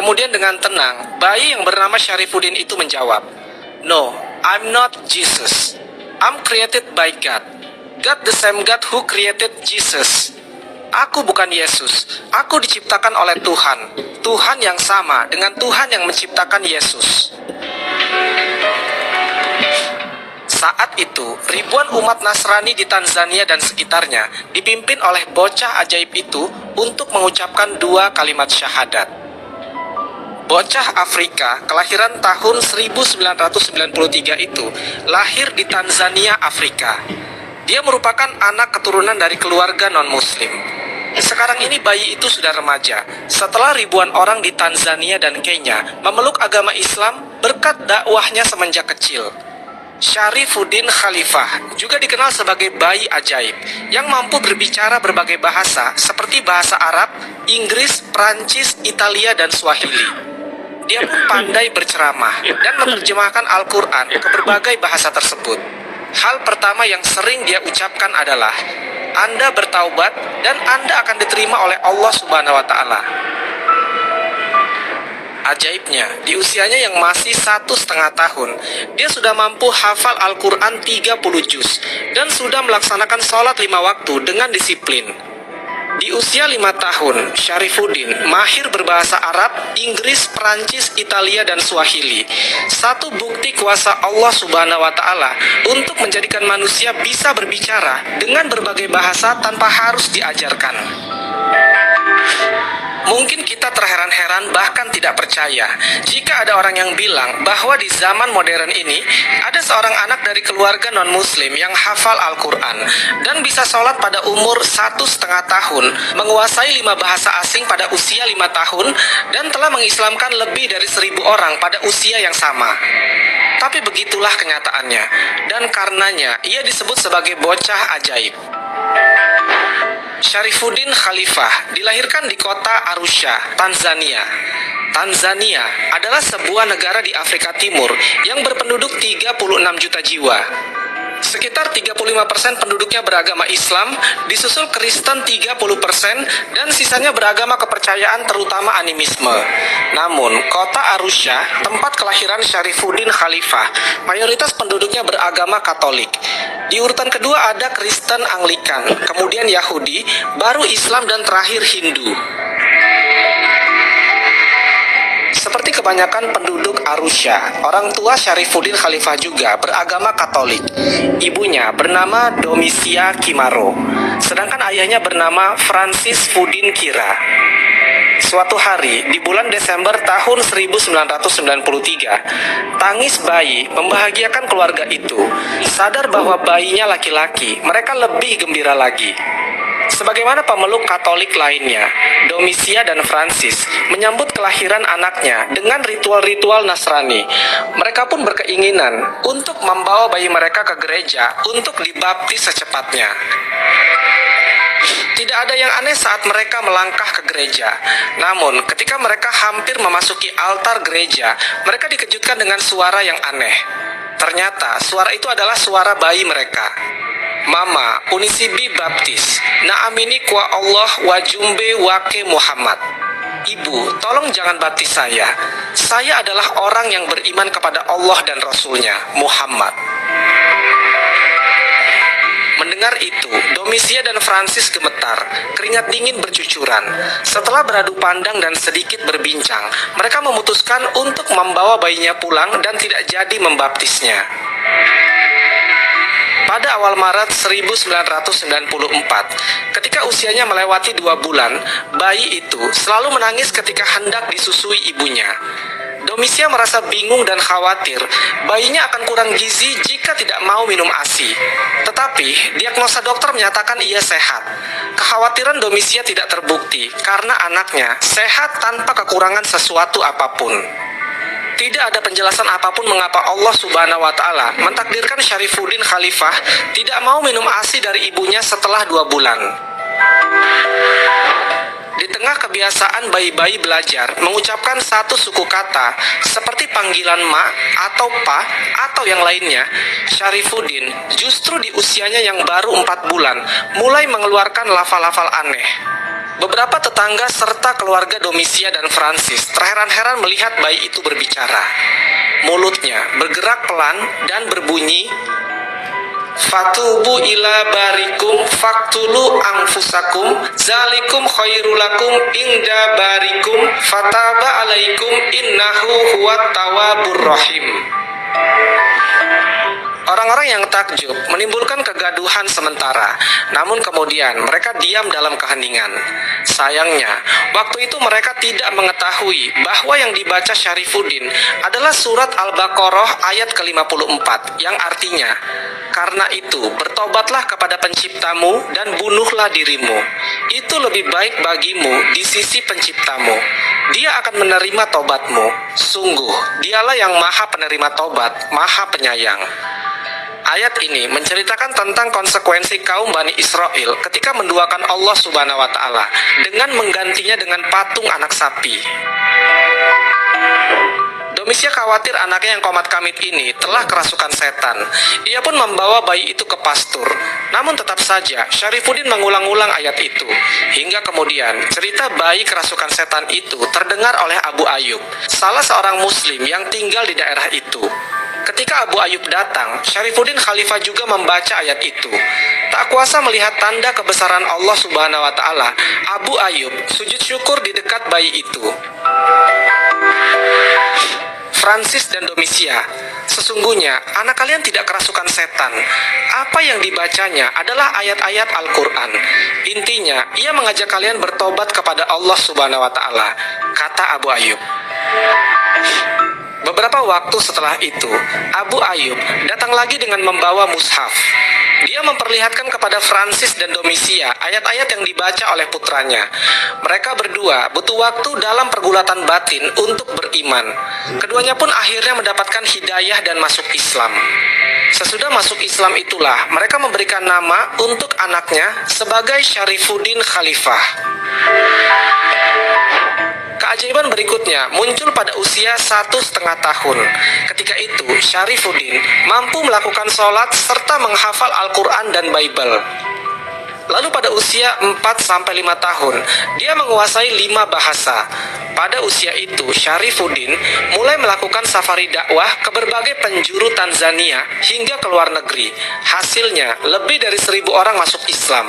Kemudian dengan tenang, bayi yang bernama Syarifuddin itu menjawab, "No, I'm not Jesus. I'm created by God. God the same God who created Jesus. Aku bukan Yesus. Aku diciptakan oleh Tuhan. Tuhan yang sama dengan Tuhan yang menciptakan Yesus." Saat itu, ribuan umat Nasrani di Tanzania dan sekitarnya dipimpin oleh bocah ajaib itu untuk mengucapkan 2 kalimat syahadat. Bocah Afrika kelahiran tahun 1993 itu lahir di Tanzania, Afrika. Dia merupakan anak keturunan dari keluarga non-muslim. Sekarang ini bayi itu sudah remaja setelah ribuan orang di Tanzania dan Kenya memeluk agama Islam berkat dakwahnya semenjak kecil. Syarifuddin Khalifah juga dikenal sebagai bayi ajaib yang mampu berbicara berbagai bahasa seperti bahasa Arab, Inggris, Prancis, Italia, dan Swahili. Dia pun pandai berceramah dan menerjemahkan Al-Quran ke berbagai bahasa tersebut. Hal pertama yang sering dia ucapkan adalah, "Anda bertaubat dan Anda akan diterima oleh Allah Subhanahu wa Ta'ala." Ajaibnya, di usianya yang masih 1,5 tahun, dia sudah mampu hafal Al-Quran 30 juz dan sudah melaksanakan sholat 5 waktu dengan disiplin. Di usia 5 tahun, Syarifuddin mahir berbahasa Arab, Inggris, Prancis, Italia, dan Swahili. Satu bukti kuasa Allah Subhanahu wa Ta'ala untuk menjadikan manusia bisa berbicara dengan berbagai bahasa tanpa harus diajarkan. Mungkin kita terheran-heran bahkan tidak percaya jika ada orang yang bilang bahwa di zaman modern ini ada seorang anak dari keluarga non-muslim yang hafal Al-Quran dan bisa sholat pada umur 1,5 tahun, menguasai 5 bahasa asing pada usia 5 tahun, dan telah mengislamkan lebih dari 1.000 orang pada usia yang sama. Tapi begitulah kenyataannya, dan karenanya ia disebut sebagai bocah ajaib. Syarifuddin Khalifah dilahirkan di kota Arusha, Tanzania. Tanzania adalah sebuah negara di Afrika Timur yang berpenduduk 36 juta jiwa. Sekitar 35% penduduknya beragama Islam, disusul Kristen 30%, dan sisanya beragama kepercayaan terutama animisme. Namun, kota Arusha, tempat kelahiran Syarifuddin Khalifah, mayoritas penduduknya beragama Katolik. Di urutan kedua ada Kristen Anglikan, kemudian Yahudi, baru Islam, dan terakhir Hindu. Seperti kebanyakan penduduk Arusha, orang tua Syarifuddin Khalifah juga beragama Katolik. Ibunya bernama Domisia Kimaro, sedangkan ayahnya bernama Francis Fuddin Kira. Suatu hari di bulan Desember tahun 1993, tangis bayi membahagiakan keluarga itu. Sadar bahwa bayinya laki-laki, mereka lebih gembira lagi. Sebagaimana pemeluk Katolik lainnya, Domisia dan Francis menyambut kelahiran anaknya dengan ritual-ritual Nasrani. Mereka pun berkeinginan untuk membawa bayi mereka ke gereja untuk dibaptis secepatnya. Tidak ada yang aneh saat mereka melangkah ke gereja. Namun, ketika mereka hampir memasuki altar gereja, mereka dikejutkan dengan suara yang aneh. Ternyata, suara itu adalah suara bayi mereka. "Mama, unisibi baptis, naamini kwa Allah wajumbe wake Muhammad." "Ibu, tolong jangan baptis saya. Saya adalah orang yang beriman kepada Allah dan Rasulnya, Muhammad." Mendengar itu, Domisia dan Francis gemetar, keringat dingin bercucuran. Setelah beradu pandang dan sedikit berbincang, mereka memutuskan untuk membawa bayinya pulang dan tidak jadi membaptisnya. Pada awal Maret 1994, ketika usianya melewati 2 bulan, bayi itu selalu menangis ketika hendak disusui ibunya. Domisia merasa bingung dan khawatir bayinya akan kurang gizi jika tidak mau minum ASI. Tetapi, diagnosa dokter menyatakan ia sehat. Kekhawatiran Domisia tidak terbukti karena anaknya sehat tanpa kekurangan sesuatu apapun. Tidak ada penjelasan apapun mengapa Allah Subhanahu wa Ta'ala mentakdirkan Syarifuddin Khalifah tidak mau minum ASI dari ibunya setelah 2 bulan. Di tengah kebiasaan bayi-bayi belajar mengucapkan satu suku kata seperti panggilan ma atau pa atau yang lainnya, Syarifuddin justru di usianya yang baru 4 bulan mulai mengeluarkan lafal-lafal aneh. Beberapa tetangga serta keluarga Domisia dan Francis terheran-heran melihat bayi itu berbicara. Mulutnya bergerak pelan dan berbunyi, "Fatubu ila barikum faktulu anfusakum zalikum khairulakum inda barikum fataba alaikum innahu huwat tawwabur rahim." Orang-orang yang takjub menimbulkan kegaduhan sementara, namun kemudian mereka diam dalam keheningan. Sayangnya, waktu itu mereka tidak mengetahui bahwa yang dibaca Syarifuddin adalah surat Al-Baqarah ayat ke-54, yang artinya, "Karena itu, bertobatlah kepada penciptamu dan bunuhlah dirimu. Itu lebih baik bagimu di sisi penciptamu. Dia akan menerima tobatmu. Sungguh, dialah yang maha penerima tobat, maha penyayang." Ayat ini menceritakan tentang konsekuensi kaum Bani Israel ketika menduakan Allah Subhanahu wa Ta'ala dengan menggantinya dengan patung anak sapi. Domisia khawatir anaknya yang komat kamit ini telah kerasukan setan. Ia pun membawa bayi itu ke pastur. Namun tetap saja Syarifuddin mengulang-ulang ayat itu. Hingga kemudian cerita bayi kerasukan setan itu terdengar oleh Abu Ayyub, salah seorang muslim yang tinggal di daerah itu. Ketika Abu Ayyub datang, Syarifuddin Khalifah juga membaca ayat itu. Tak kuasa melihat tanda kebesaran Allah Subhanahu wa Ta'ala, Abu Ayyub sujud syukur di dekat bayi itu. Francis dan Domisia, sesungguhnya anak kalian tidak kerasukan setan. Apa yang dibacanya adalah ayat-ayat Al-Quran. Intinya, ia mengajak kalian bertobat kepada Allah Subhanahu wa Ta'ala, kata Abu Ayyub. Beberapa waktu setelah itu, Abu Ayyub datang lagi dengan membawa mushaf. Dia memperlihatkan kepada Francis dan Domisia ayat-ayat yang dibaca oleh putranya. Mereka berdua butuh waktu dalam pergulatan batin untuk beriman. Keduanya pun akhirnya mendapatkan hidayah dan masuk Islam. Sesudah masuk Islam itulah mereka memberikan nama untuk anaknya sebagai Syarifuddin Khalifah. Keajaiban berikutnya muncul pada usia 1,5 tahun. Ketika itu, Syarifuddin mampu melakukan sholat serta menghafal Al-Quran dan Bible. Lalu pada usia 4-5 tahun, dia menguasai 5 bahasa. Pada usia itu, Syarifuddin mulai melakukan safari dakwah ke berbagai penjuru Tanzania hingga ke luar negeri. Hasilnya, lebih dari 1.000 orang masuk Islam.